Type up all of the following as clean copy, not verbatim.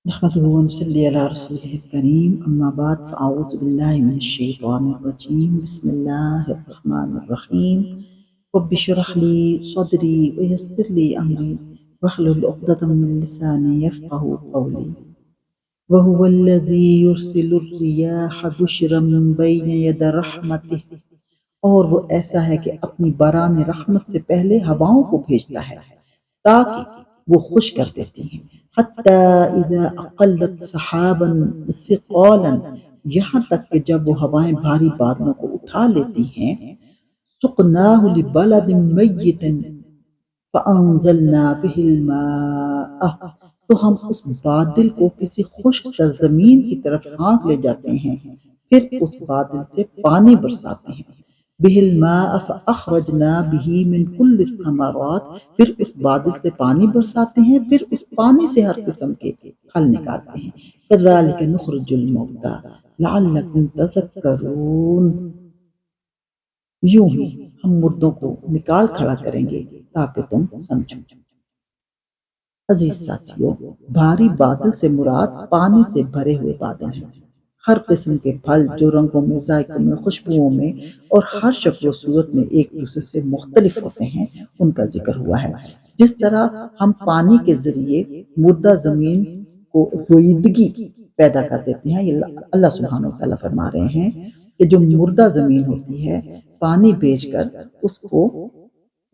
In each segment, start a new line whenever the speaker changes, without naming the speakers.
نحمده ونصلي على رسوله الكريم أما بعد فأعوذ بالله من الشيطان الرجيم بسم الله الرحمن الرحيم رب اشرح لي صدري ويسر لي أمري واحلل عقدة من لساني يفقه قولي وهو الذي يرسل الرياح بشرا من بين يد رحمته اور وہ ایسا ہے کہ اپنی باران رحمت سے پہلے ہواؤں کو بھیجتا ہے تاکہ وہ خوش کر دیتی ہیں حتی اذا اقلت سحابا ثقالا یہاں تک کہ جب وہ ہوائیں بھاری بادلوں کو اٹھا لیتی ہیں سقناہ لبلد میت فانزلنا به الماء تو ہم اس بادل کو کسی خشک سرزمین کی طرف ہانک لے جاتے ہیں پھر اس بادل سے پانی برساتے ہیں به الماء فاخرجنا به من كل الثمرات پھر اس بادل سے پانی برساتے ہیں پھر اس پانی سے ہر قسم کے پھل نکالتے ہیں كذلك نخرج الموتى لعلكم تذكرون یوں ہی ہم مردوں کو نکال کھڑا کریں گے تاکہ تم سمجھو عزیز ساتھیو بھاری بادل سے مراد پانی سے بھرے ہوئے بادل ہیں ہر قسم کے پھل جو رنگوں میں ذائقوں میں خوشبوؤں میں اور ہر شکل و صورت میں ایک دوسرے سے مختلف ہوتے ہیں ان کا ذکر ہوا ہے جس طرح ہم پانی کے ذریعے مردہ زمین کو رویدگی پیدا کر دیتے ہیں یہ اللہ سبحانہ و تعالیٰ فرما رہے ہیں کہ جو مردہ زمین ہوتی ہے پانی بھیج کر اس کو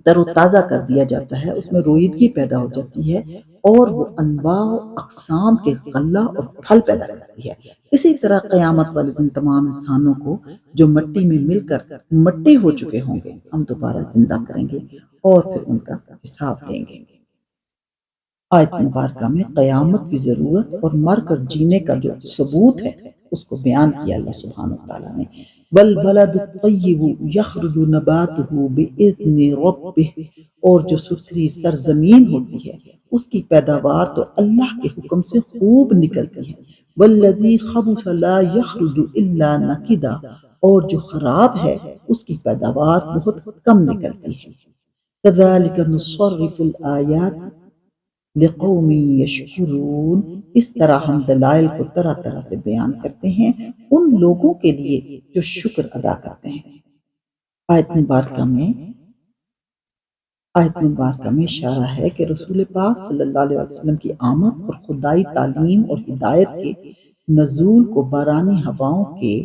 تر و تازہ کر دیا جاتا ہے اس میں رویدگی پیدا ہو جاتی ہے اور وہ انواع و اقسام کے غلہ اور پھل پیدا کرتی ہے اسی طرح قیامت والے دن تمام انسانوں کو جو مٹی میں مل کر مٹی ہو چکے ہوں گے ہم دوبارہ زندہ کریں گے اور پھر ان کا حساب لیں گے آیت مبارکہ میں قیامت کی ضرورت اور مر کر جینے کا جو ثبوت ہے اس کو بیان کیا اللہ سبحانہ وتعالیٰ نے والبلد الطیب یخرج نباتہ باذن ربہ اور جو ستھری سرزمین ہوتی ہے اس کی پیداوار تو اللہ کے حکم سے خوب نکلتی ہے والذی خبث لا یخرج الا نکدا اور جو خراب ہے اس کی پیداوار بہت کم نکلتی ہے کذالک نصرف الآیات لقوم یشکرون اس طرح ہم دلائل کو طرح طرح سے بیان کرتے ہیں ان لوگوں کے لیے جو شکر ادا کرتے ہیں آیت مبارکہ میں اشارہ ہے کہ رسول پاک صلی اللہ علیہ وسلم کی آمد اور خدائی تعلیم اور ہدایت کے نزول کو بارانی ہواؤں کے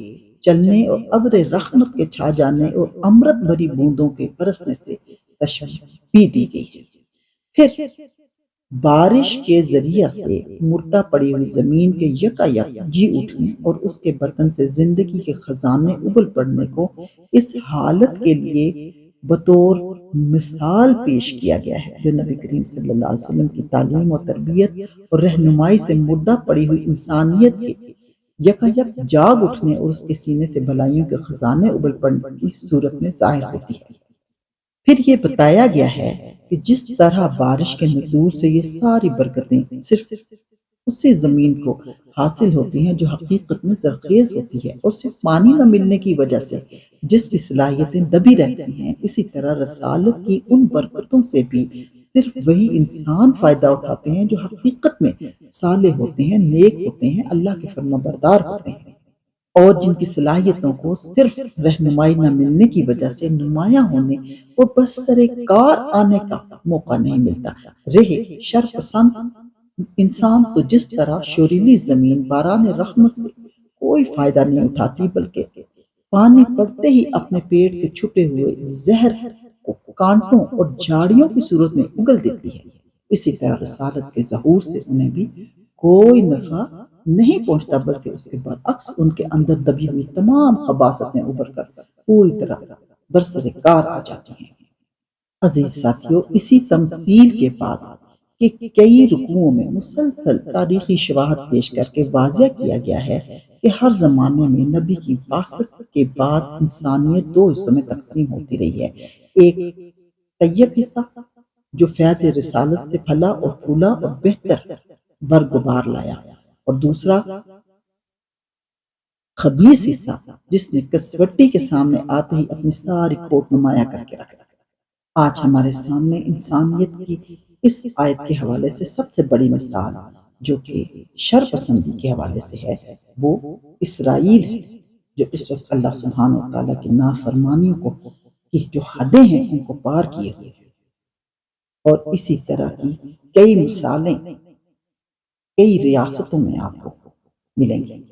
چلنے اور ابر رحمت کے چھا جانے اور امرت بھری بوندوں کے برسنے سے تشبیہ دی گئی ہے پھر بارش کے ذریعہ سے مردہ پڑی ہوئی زمین کے یکایک جی اٹھنے اور اس کے برتن سے زندگی کے خزانے ابل پڑنے کو اس حالت کے لیے بطور مثال پیش کیا گیا ہے جو نبی کریم صلی اللہ علیہ وسلم کی تعلیم و تربیت اور رہنمائی سے مردہ پڑی ہوئی انسانیت کے یکایک جاگ اٹھنے اور اس کے سینے سے بھلائیوں کے خزانے ابل پڑنے کی صورت میں ظاہر ہوتی ہے پھر یہ بتایا گیا ہے کہ جس طرح بارش کے نزول سے یہ ساری برکتیں صرف اسی زمین کو حاصل ہوتی ہیں جو حقیقت میں زرخیز ہوتی ہے اور صرف پانی نہ ملنے کی وجہ سے جس کی صلاحیتیں دبی رہتی ہیں اسی طرح رسالت کی ان برکتوں سے بھی صرف وہی انسان فائدہ اٹھاتے ہیں جو حقیقت میں صالح ہوتے ہیں نیک ہوتے ہیں اللہ کے فرما بردار ہوتے ہیں اور جن کی صلاحیتوں کو صرف رہنمائی نہ ملنے کی وجہ سے نمایاں ہونے اور برسر کار آنے کا موقع نہیں ملتا رہے شر پسند انسان تو جس طرح شوریلی زمین باران رحمت سے کوئی فائدہ نہیں اٹھاتی بلکہ پانی پڑتے ہی اپنے پیٹ کے چھپے ہوئے زہر کو کانٹوں اور جھاڑیوں کی صورت میں اگل دیتی ہے اسی طرح رسالت کے ظہور سے انہیں بھی کوئی نفع نہیں پہنچتا بلکہ اس کے برعکس ان کے اندر دبی ہوئی تمام خباثتیں ابھر کر پوری طرح برسر کار آ جاتی ہیں عزیز ساتھیوں اسی تمثیل کے بعد کہ کئی رکوعوں میں مسلسل تاریخی شواہد پیش کر کے واضح کیا گیا ہے کہ ہر زمانے میں نبی کی بعثت کے بعد انسانیت دو حصوں میں تقسیم ہوتی رہی ہے ایک طیب حصہ جو فیض رسالت سے پھلا اور پھولا اور بہتر برگبار لایا اور دوسرا خبیث حصہ جس نے کسوٹی کے سامنے آتے ہی اپنی ساری کھوٹ نمایاں کر کے رکھ آج ہمارے سامنے انسانیت کی اس آیت کے حوالے سے سب سے بڑی مثال جو کہ شر پسندی کے حوالے سے ہے، وہ اسرائیل ہے، جو اس وقت اللہ سبحانہ و تعالیٰ کی نافرمانیوں کو کی جو حدیں ہیں ان کو پار کیے ہوئے ہیں۔ اور اسی طرح کی کئی مثالیں کئی ریاستوں میں آپ کو ملیں گی،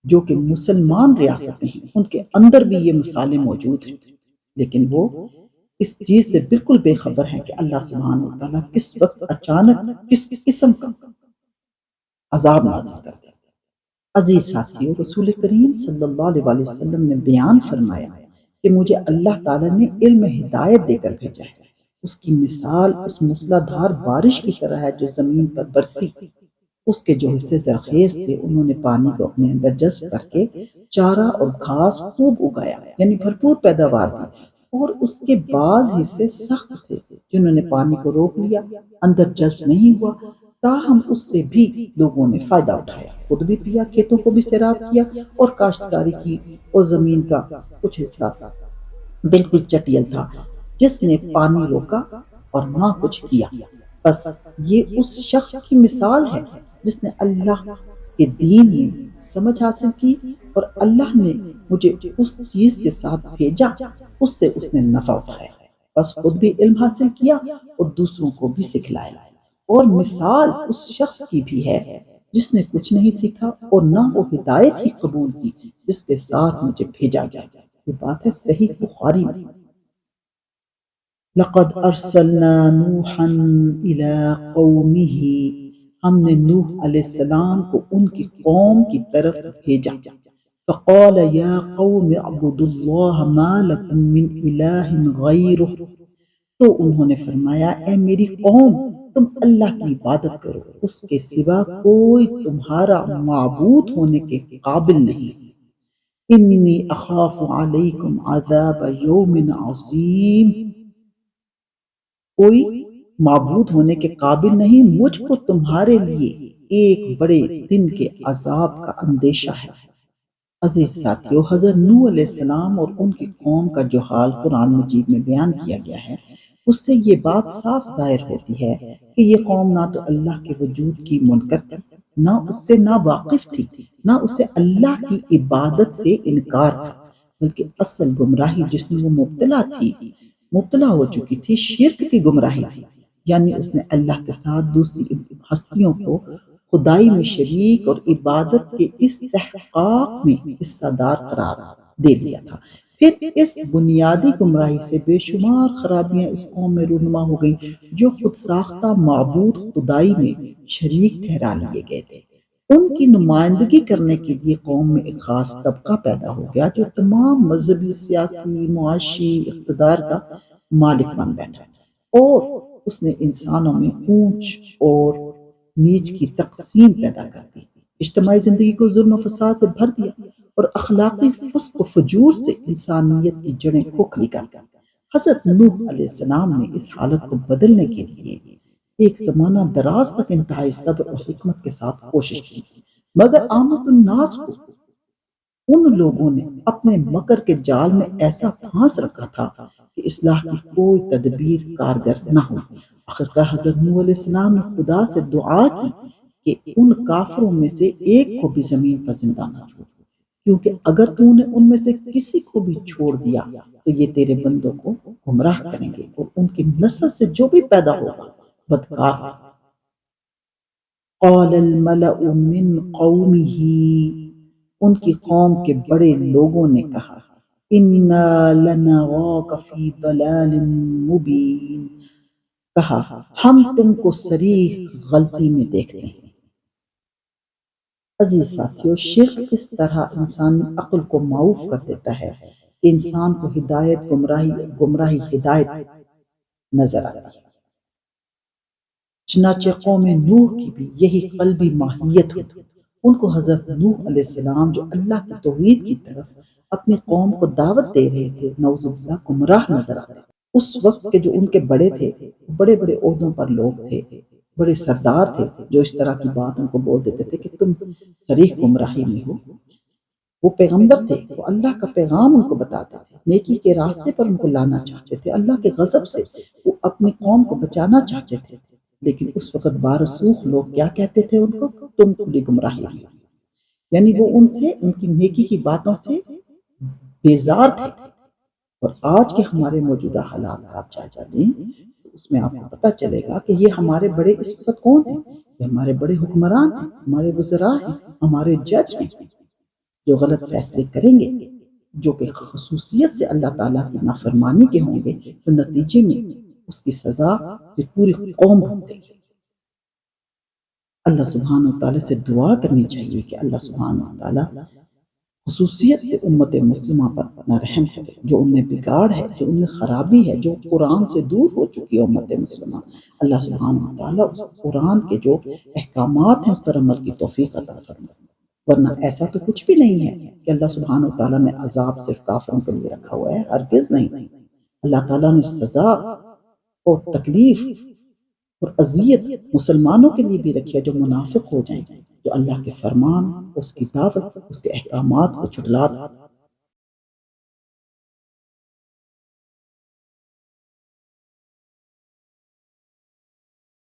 جو کہ مسلمان ریاستیں ہیں ان کے اندر بھی یہ مثالیں موجود ہیں، لیکن وہ اس چیز سے بالکل بے خبر ہیں کہ اللہ سبحانہ و تعالیٰ کس وقت اچانک کس قسم کا عذاب نازل کرتے ہیں۔ عزیز ساتھیو، رسول کریم صلی اللہ علیہ وسلم نے بیان فرمایا کہ مجھے اللہ تعالیٰ نے علم ہدایت دے کر بھیجا ہے۔ اس کی مثال اس موسلا دھار بارش کی طرح ہے جو زمین پر برسی۔ اس کے جو حصے زرخیز تھے انہوں نے پانی کو اپنے اندر جذب کر کے چارہ اور گھاس خوب اگایا، یعنی بھرپور پیداوار دی، اور اس کے بعض حصے سخت تھے جنہوں نے پانی کو روک لیا، اندر جذب نہیں ہوا، تاہم اس سے بھی لوگوں نے فائدہ اٹھایا، خود بھی پیا، کھیتوں کو بھی سیراب کیا اور کاشتکاری کی، اور زمین کا کچھ حصہ بالکل چٹیل تھا جس نے پانی روکا اور نہ کچھ کیا۔ بس یہ اس شخص کی مثال ہے جس نے اللہ کے دین میں سمجھ حاصل کی اور اللہ نے مجھے اس چیز کے ساتھ بھیجا، اس سے اس نے نفع اٹھایا، بس خود بھی علم حاصل کیا اور دوسروں کو بھی سکھلایا۔ اور مثال اس شخص کی بھی ہے جس نے کچھ نہیں سیکھا اور نہ وہ ہدایت ہی قبول کی جس کے ساتھ مجھے بھیجا گیا۔ یہ بات ہے صحیح بخاری میں۔ لقد ارسلنا نوحا الى قومه، ہم نے نوح علیہ السلام کو ان کی قوم کی طرف بھیجا۔ فقال یا قوم اعبدوا اللہ ما لکم من الہ غیرہ، تو انہوں نے فرمایا اے میری قوم تم اللہ کی عبادت کرو، اس کے سوا کوئی تمہارا معبود ہونے کے قابل نہیں۔ انی اخاف علیکم عذاب یوم عظیم، کوئی معبود ہونے کے قابل نہیں، مجھ کو تمہارے لیے ایک بڑے دن کے عذاب کا اندیشہ ہے۔ عزیز ساتھیو، حضرت نوح علیہ السلام اور ان کی قوم کا جو حال قرآن مجید میں بیان کیا گیا ہے، اس سے یہ بات صاف ظاہر ہوتی ہے کہ یہ قوم نہ تو اللہ کے وجود کی منکر تھی، نہ اس سے نا واقف تھی، نہ اسے اللہ کی عبادت سے انکار تھا، بلکہ اصل گمراہی جس میں وہ مبتلا ہو چکی تھی شرک کی گمراہی تھی، یعنی اس نے اللہ کے ساتھ دوسری ہستیوں کو خدائی میں شریک اور عبادت کے استحقاق میں حصہ دار قرار دے لیا تھا۔ پھر اس بنیادی گمراہی سے بے شمار خرابیاں اس قوم میں رونما ہو گئیں جو خود ساختہ معبود خدائی میں شریک ٹھہرا لیے گئے تھے۔ ان کی نمائندگی کرنے کے لیے قوم میں ایک خاص طبقہ پیدا ہو گیا جو تمام مذہبی، سیاسی، معاشی اقتدار کا مالک بن بیٹھا، اور اس نے انسانوں میں اونچ اور نیچ کی تقسیم پیدا کر دی، اجتماعی زندگی کو ظلم و فساد سے بھر دیا اور اخلاقی فسق و فجور سے انسانیت کی جڑیں کھوکھلی کر دی۔ حضرت نوح علیہ السلام نے اس حالت کو بدلنے کے لیے ایک زمانہ دراز تک انتہائی صبر اور حکمت کے ساتھ کوشش کی، مگر عامت الناس کو ان لوگوں نے اپنے مکر کے جال میں ایسا پھانس رکھا تھا کہ اصلاح کی کوئی تدبیر کارگر نہ ہو۔ آخرکار حضرت نوح علیہ السلام نے خدا سے دعا کی کہ ان کافروں میں سے ایک کو بھی زمین پر زندہ نہ چھوڑ، کیونکہ اگر تو نے ان میں سے کسی کو بھی چھوڑ دیا تو یہ تیرے بندوں کو گمراہ کریں گے اور ان کی نسل سے جو بھی پیدا ہوگا بدکار ہوگا۔ قال الملأ من قومه، ان کی قوم کے بڑے لوگوں نے کہا انا لنراک فی ضلال مبین، کہا ہم تم کو صریح غلطی میں دیکھتے ہیں۔ عزیز ساتھیو، شرک اس طرح انسانی عقل کو معوف کر دیتا ہے کہ انسان کو ہدایت گمراہی ہدایت نظر آتی ہے۔ چنانچہ قوم نوح کی بھی یہی قلبی ماہیت ہوتی، ان کو حضرت نوح علیہ السلام جو اللہ کی توحید کی طرف اپنی قوم کو دعوت دے رہے تھے، نعوذ باللہ گمراہ نظر آتے۔ اس وقت کے جو ان کے بڑے تھے، بڑے بڑے عہدوں پر لوگ تھے، بڑے سردار تھے جو اس طرح کی بات ان کو بول دیتے تھے کہ تم صریح گمراہی میں ہو۔ وہ پیغمبر تھے، وہ اللہ کا پیغام ان کو بتاتے تھے، نیکی کے راستے پر ان کو لانا چاہتے تھے، اللہ کے غضب سے وہ اپنی قوم کو بچانا چاہتے تھے، لیکن اس وقت بارسوخ لوگ کیا کہتے تھے ان کو؟ تم کھلی گمراہی میں، یعنی وہ ان سے، ان کی نیکی کی باتوں سے بیزار تھے۔ اور آج کے ہمارے موجودہ حالات کا آپ جائزہ لیں تو اس میں آپ کو پتہ چلے گا کہ یہ ہمارے بڑے اس وقت کون ہیں؟ یہ ہمارے بڑے حکمران ہیں، ہمارے وزراء ہیں، ہمارے جج ہیں، جو غلط فیصلے کریں گے، جو کہ خصوصیت سے اللہ تعالیٰ کی نافرمانی کے ہوں گے، تو نتیجے میں اس کی سزا پھر پوری قوم بھگتے گی۔ اللہ سبحانہ و تعالیٰ سے دعا کرنی چاہیے کہ اللہ سبحانہ و تعالیٰ خصوصیت سے امت مسلمہ پر اپنا رحم کرے، جو ان میں بگاڑ ہے، جو ان میں خرابی ہے، جو قرآن سے دور ہو چکی ہے امت مسلمہ، اللہ سبحانہ و تعالیٰ اس قرآن کے جو احکامات ہیں اس پر عمل کی توفیق عطا فرمائے۔ ورنہ ایسا تو کچھ بھی نہیں ہے کہ اللہ سبحانہ و تعالیٰ نے عذاب صرف کافروں کے لیے رکھا ہوا ہے، ہرگز نہیں۔ اللہ تعالیٰ نے سزا اور تکلیف اور اذیت مسلمانوں کے لیے بھی رکھی ہے، جو منافق ہو جائیں، جو اللہ کے فرمان، اس کی دعوت، اس کے احکامات کو جھٹلا